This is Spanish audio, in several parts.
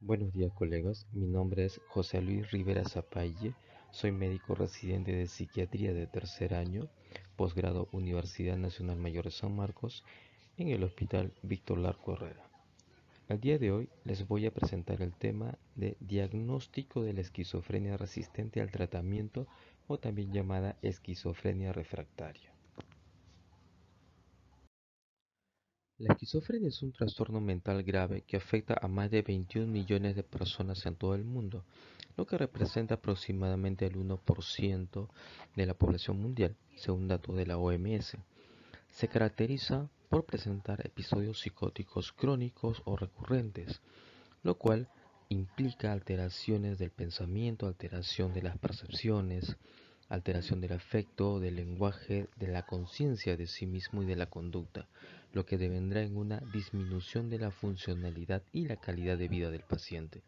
Buenos días, colegas. Mi nombre es José Luis Rivera Zapaille. Soy médico residente de psiquiatría de tercer año, posgrado Universidad Nacional Mayor de San Marcos, en el Hospital Víctor Larco Herrera. El día de hoy les voy a presentar el tema de diagnóstico de la esquizofrenia resistente al tratamiento o también llamada esquizofrenia refractaria. La esquizofrenia es un trastorno mental grave que afecta a más de 21 millones de personas en todo el mundo, lo que representa aproximadamente el 1% de la población mundial, según datos de la OMS. Se caracteriza por presentar episodios psicóticos crónicos o recurrentes, lo cual implica alteraciones del pensamiento, alteración de las percepciones, alteración del afecto, del lenguaje, de la conciencia de sí mismo y de la conducta, lo que devendrá en una disminución de la funcionalidad y la calidad de vida del paciente.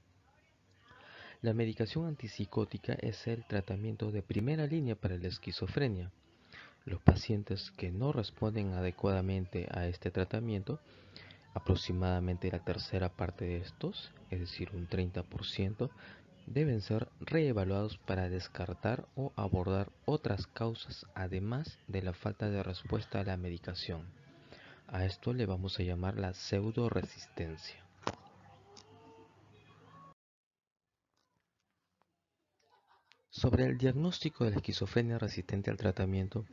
La medicación antipsicótica es el tratamiento de primera línea para la esquizofrenia. Los pacientes que no responden adecuadamente a este tratamiento, aproximadamente la tercera parte de estos, es decir, un 30%, deben ser reevaluados para descartar o abordar otras causas además de la falta de respuesta a la medicación. A esto le vamos a llamar la pseudoresistencia. Sobre el diagnóstico de la esquizofrenia resistente al tratamiento,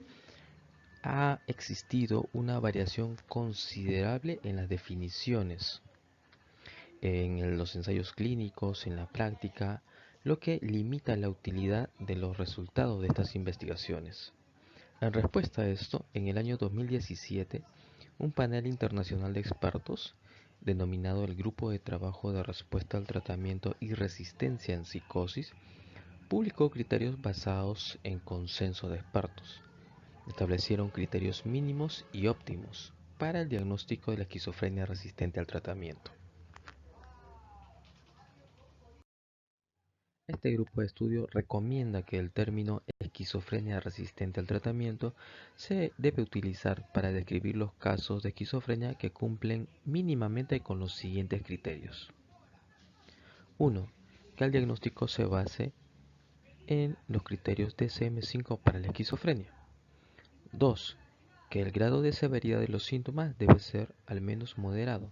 ha existido una variación considerable en las definiciones, en los ensayos clínicos, en la práctica, lo que limita la utilidad de los resultados de estas investigaciones. En respuesta a esto, en el año 2017, un panel internacional de expertos, denominado el Grupo de Trabajo de Respuesta al Tratamiento y Resistencia en Psicosis, publicó criterios basados en consenso de expertos. Establecieron criterios mínimos y óptimos para el diagnóstico de la esquizofrenia resistente al tratamiento. Este grupo de estudio recomienda que el término esquizofrenia resistente al tratamiento se debe utilizar para describir los casos de esquizofrenia que cumplen mínimamente con los siguientes criterios. 1. Que el diagnóstico se base en los criterios DSM-5 para la esquizofrenia. 2. Que el grado de severidad de los síntomas debe ser al menos moderado,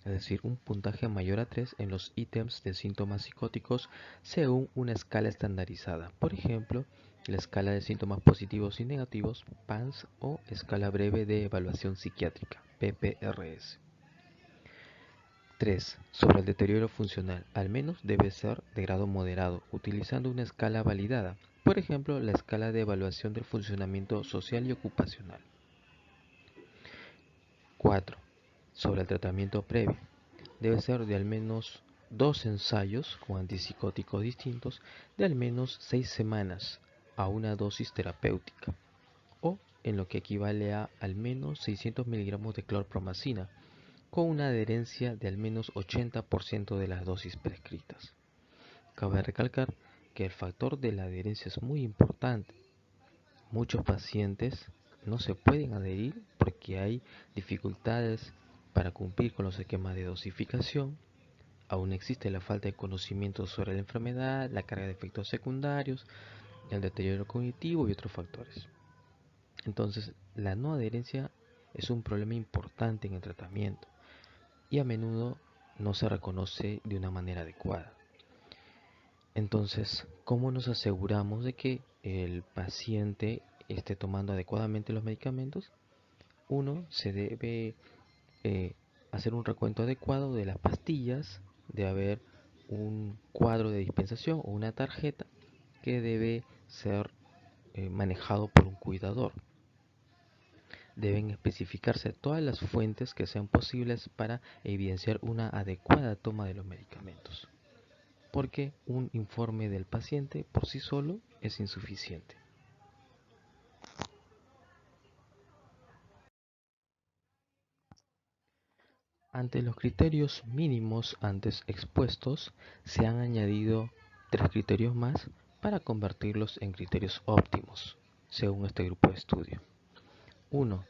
es decir, un puntaje mayor a 3 en los ítems de síntomas psicóticos según una escala estandarizada, por ejemplo, la escala de síntomas positivos y negativos, PANSS, o escala breve de evaluación psiquiátrica, PPRS. 3. Sobre el deterioro funcional, al menos debe ser de grado moderado, utilizando una escala validada, por ejemplo, la escala de evaluación del funcionamiento social y ocupacional. 4. Sobre el tratamiento previo, debe ser de al menos 2 ensayos con antipsicóticos distintos de al menos 6 semanas a una dosis terapéutica, o en lo que equivale a al menos 600 miligramos de clorpromacina, con una adherencia de al menos 80% de las dosis prescritas. Cabe recalcar que el factor de la adherencia es muy importante. Muchos pacientes no se pueden adherir porque hay dificultades para cumplir con los esquemas de dosificación. Aún existe la falta de conocimiento sobre la enfermedad, la carga de efectos secundarios, el deterioro cognitivo y otros factores. Entonces, la no adherencia es un problema importante en el tratamiento y a menudo no se reconoce de una manera adecuada. Entonces, ¿cómo nos aseguramos de que el paciente esté tomando adecuadamente los medicamentos? Uno, se debe eh, hacer un recuento adecuado de las pastillas, de haber un cuadro de dispensación o una tarjeta que debe ser manejado por un cuidador. Deben especificarse todas las fuentes que sean posibles para evidenciar una adecuada toma de los medicamentos, porque un informe del paciente por sí solo es insuficiente. Ante los criterios mínimos antes expuestos, se han añadido 3 criterios más para convertirlos en criterios óptimos, según este grupo de estudio. 1.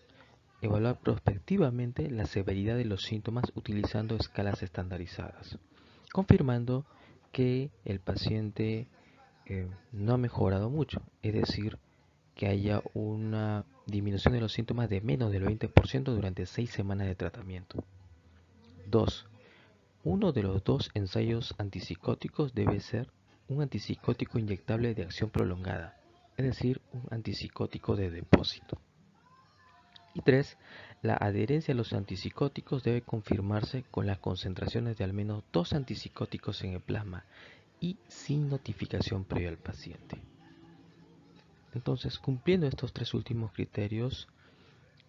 Evaluar prospectivamente la severidad de los síntomas utilizando escalas estandarizadas. confirmando que el paciente no ha mejorado mucho, es decir, que haya una disminución de los síntomas de menos del 20% durante 6 semanas de tratamiento. 2. Uno de los dos ensayos antipsicóticos debe ser un antipsicótico inyectable de acción prolongada, es decir, un antipsicótico de depósito. Y 3. La adherencia a los antipsicóticos debe confirmarse con las concentraciones de al menos 2 antipsicóticos en el plasma y sin notificación previa al paciente. Entonces, cumpliendo estos 3 últimos criterios,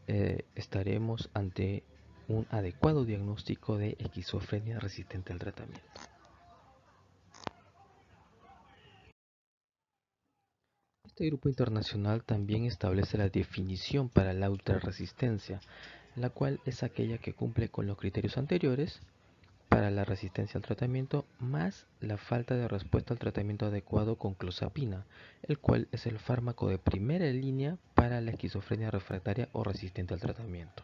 estaremos ante un adecuado diagnóstico de esquizofrenia resistente al tratamiento. Este grupo internacional también establece la definición para la ultrarresistencia, la cual es aquella que cumple con los criterios anteriores para la resistencia al tratamiento más la falta de respuesta al tratamiento adecuado con clozapina, el cual es el fármaco de primera línea para la esquizofrenia refractaria o resistente al tratamiento.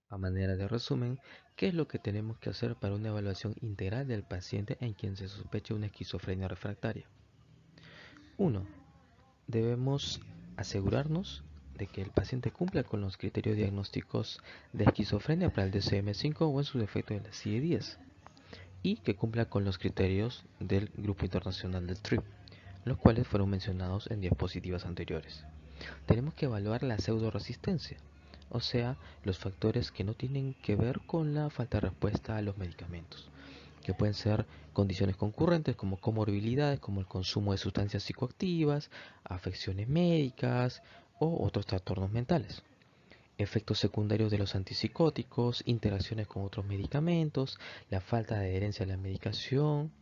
A manera de resumen, ¿qué es lo que tenemos que hacer para una evaluación integral del paciente en quien se sospecha una esquizofrenia refractaria? 1. Debemos asegurarnos de que el paciente cumpla con los criterios diagnósticos de esquizofrenia para el DSM-5 o en su defecto de la CIE-10 y que cumpla con los criterios del Grupo Internacional del TRIP, los cuales fueron mencionados en diapositivas anteriores. Tenemos que evaluar la pseudoresistencia, o sea, los factores que no tienen que ver con la falta de respuesta a los medicamentos, que pueden ser condiciones concurrentes como comorbilidades, como el consumo de sustancias psicoactivas, afecciones médicas o otros trastornos mentales. Efectos secundarios de los antipsicóticos, interacciones con otros medicamentos, la falta de adherencia a la medicación.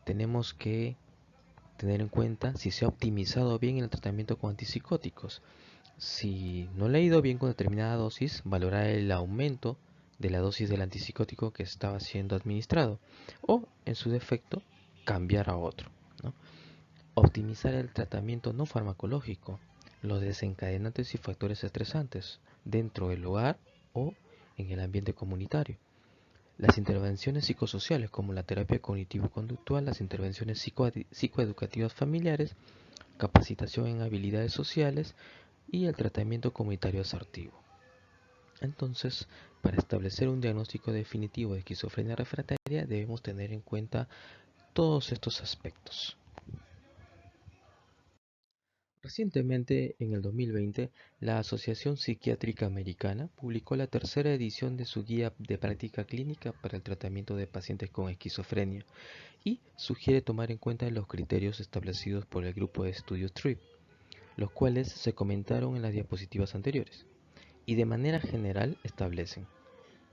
Tenemos que tener en cuenta si se ha optimizado bien el tratamiento con antipsicóticos. Si no le ha ido bien con determinada dosis, valorar el aumento de la dosis del antipsicótico que estaba siendo administrado o, en su defecto, cambiar a otro, ¿no? Optimizar el tratamiento no farmacológico, los desencadenantes y factores estresantes dentro del hogar o en el ambiente comunitario. Las intervenciones psicosociales como la terapia cognitivo-conductual, las intervenciones psicoeducativas familiares, capacitación en habilidades sociales y el tratamiento comunitario asertivo. Entonces, para establecer un diagnóstico definitivo de esquizofrenia refractaria debemos tener en cuenta todos estos aspectos. Recientemente, en el 2020, la Asociación Psiquiátrica Americana publicó la tercera edición de su Guía de Práctica Clínica para el tratamiento de pacientes con esquizofrenia y sugiere tomar en cuenta los criterios establecidos por el grupo de estudio TRIP, los cuales se comentaron en las diapositivas anteriores, y de manera general establecen: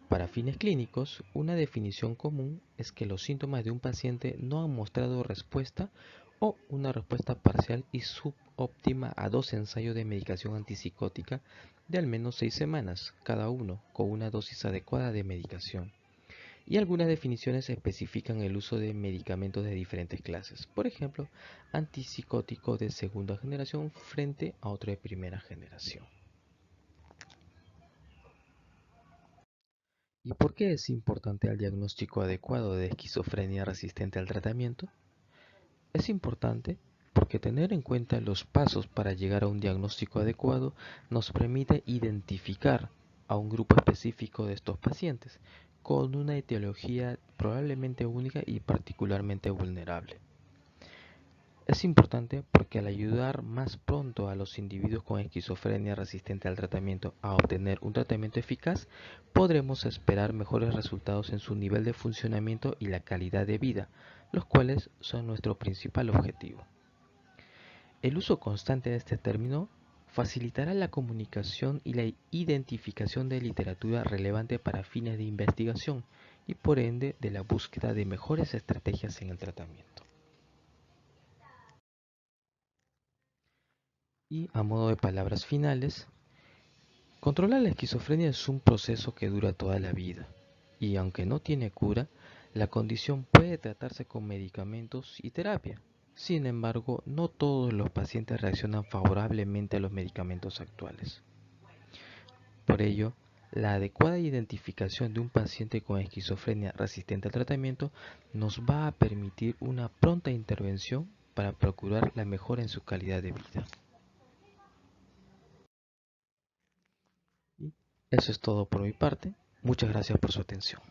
para fines clínicos, una definición común es que los síntomas de un paciente no han mostrado respuesta o una respuesta parcial y subóptima a 2 ensayos de medicación antipsicótica de al menos 6 semanas cada uno con una dosis adecuada de medicación. Y algunas definiciones especifican el uso de medicamentos de diferentes clases, por ejemplo, antipsicótico de segunda generación frente a otro de primera generación. ¿Y por qué es importante el diagnóstico adecuado de esquizofrenia resistente al tratamiento? Es importante porque tener en cuenta los pasos para llegar a un diagnóstico adecuado nos permite identificar a un grupo específico de estos pacientes con una etiología probablemente única y particularmente vulnerable. Es importante porque al ayudar más pronto a los individuos con esquizofrenia resistente al tratamiento a obtener un tratamiento eficaz, podremos esperar mejores resultados en su nivel de funcionamiento y la calidad de vida, los cuales son nuestro principal objetivo. El uso constante de este término facilitará la comunicación y la identificación de literatura relevante para fines de investigación y por ende de la búsqueda de mejores estrategias en el tratamiento. Y a modo de palabras finales, controlar la esquizofrenia es un proceso que dura toda la vida y aunque no tiene cura, la condición puede tratarse con medicamentos y terapia. Sin embargo, no todos los pacientes reaccionan favorablemente a los medicamentos actuales. Por ello, la adecuada identificación de un paciente con esquizofrenia resistente al tratamiento nos va a permitir una pronta intervención para procurar la mejora en su calidad de vida. Y eso es todo por mi parte. Muchas gracias por su atención.